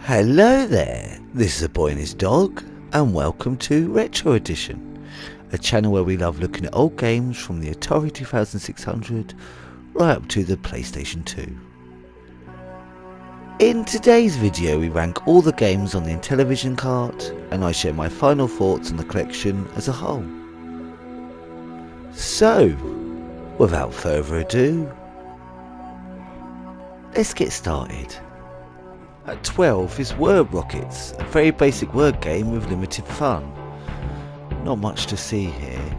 Hello there, this is a boy and his dog, and welcome to Retro Edition, a channel where we love looking at old games from the Atari 2600 right up to the PlayStation 2. In today's video we rank all the games on the Intellivision Cart, and I share my final thoughts on the collection as a whole. So, without further ado, let's get started. At 12 is Word Rockets, a very basic word game with limited fun. Not much to see here.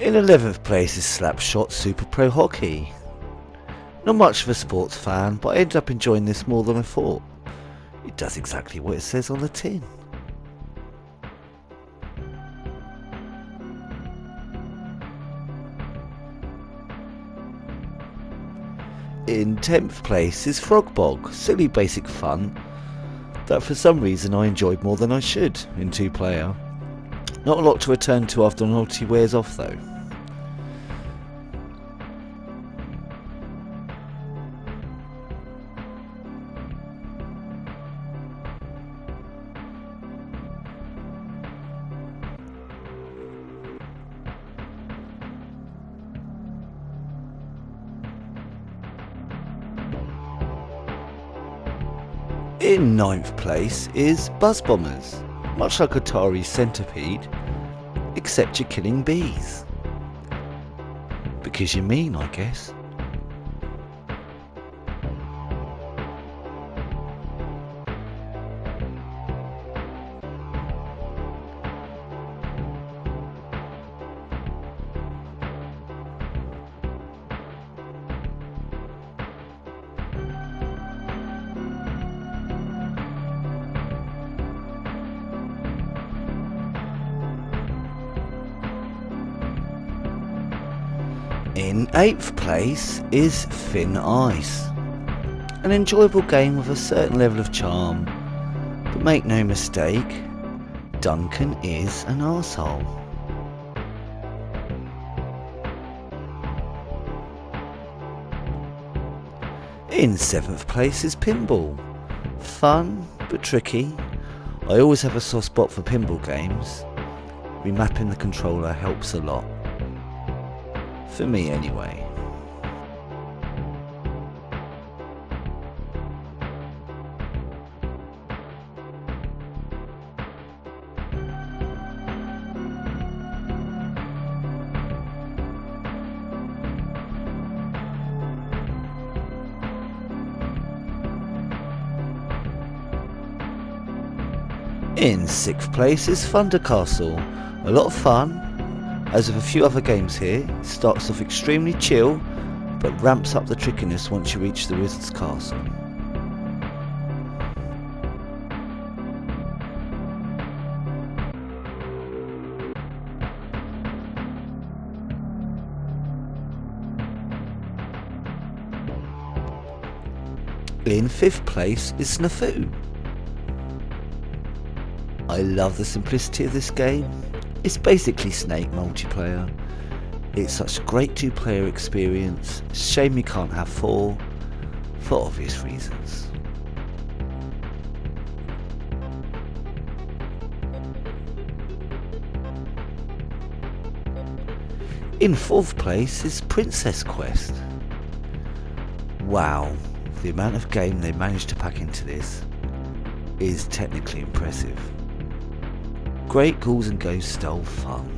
In 11th place is Slapshot Super Pro Hockey. Not much of a sports fan, but I ended up enjoying this more than I thought. It does exactly what it says on the tin. In 10th place is Frogbog, silly basic fun that for some reason I enjoyed more than I should in 2-player. Not a lot to return to after novelty wears off though. In 9th place is Buzz Bombers, much like Atari's Centipede, except you're killing bees. Because you're mean, I guess. In 8th place is Thin Ice, an enjoyable game with a certain level of charm, but make no mistake, Duncan is an arsehole. In 7th place is Pinball, fun but tricky. I always have a soft spot for pinball games. Remapping the controller helps a lot. For me anyway. In 6th place is Thundercastle, a lot of fun. As with a few other games here, it starts off extremely chill, but ramps up the trickiness once you reach the Wizard's Castle. In 5th place is Snafu. I love the simplicity of this game. It's basically Snake multiplayer. It's such a great 2-player experience. Shame you can't have 4, for obvious reasons. In 4th place is Princess Quest. Wow, the amount of game they managed to pack into this is technically impressive. Great ghouls and ghosts style fun.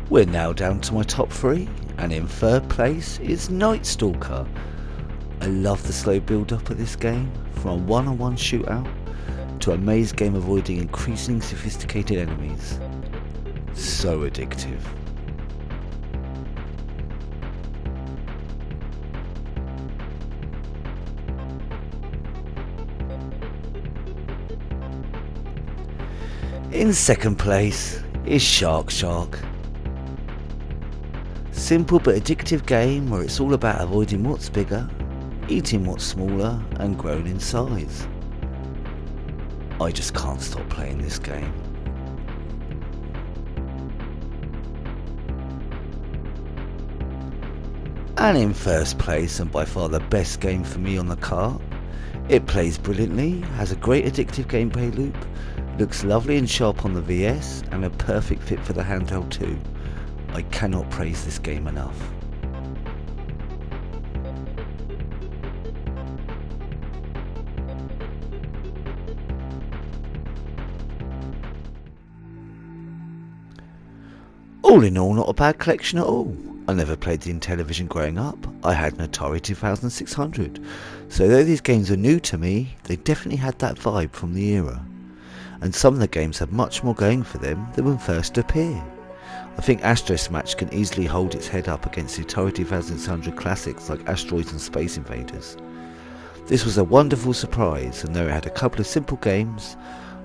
We're now down to my top 3, and in 3rd place is Night Stalker. I love the slow build up of this game, from a one-on-one shootout to a maze game avoiding increasingly sophisticated enemies. So addictive. In 2nd place is Shark. Simple but addictive game where it's all about avoiding what's bigger, eating what's smaller and growing in size. I just can't stop playing this game. And in first place, and by far the best game for me on the cart, it plays brilliantly, has a great addictive gameplay loop, looks lovely and sharp on the VS, and a perfect fit for the handheld too. I cannot praise this game enough. All in all, not a bad collection at all. I never played the Intellivision growing up. I had an Atari 2600, so though these games are new to me, they definitely had that vibe from the era. And some of the games have much more going for them than when first appeared. I think Astro Smash can easily hold its head up against the Atari 2600 classics like Asteroids and Space Invaders. This was a wonderful surprise, and though it had a couple of simple games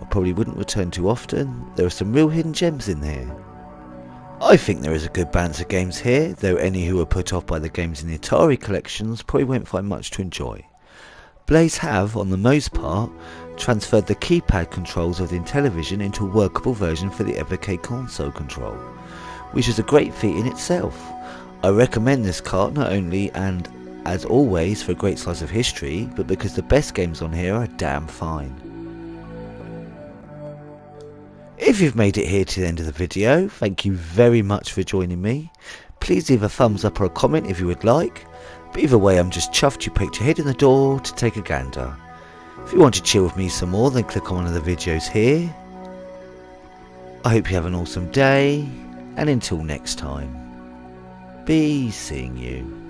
I probably wouldn't return to often, there are some real hidden gems in there. I think there is a good balance of games here, though any who were put off by the games in the Atari collections probably won't find much to enjoy. Blaze have, on the most part, transferred the keypad controls of the Intellivision into a workable version for the Evercade console control, which is a great feat in itself. I recommend this cart not only and as always for a great slice of history, but because the best games on here are damn fine. If you've made it here to the end of the video, thank you very much for joining me. Please leave a thumbs up or a comment if you would like, but either way I'm just chuffed you poked your head in the door to take a gander. If you want to chill with me some more, then click on one of the videos here. I hope you have an awesome day, and until next time, be seeing you.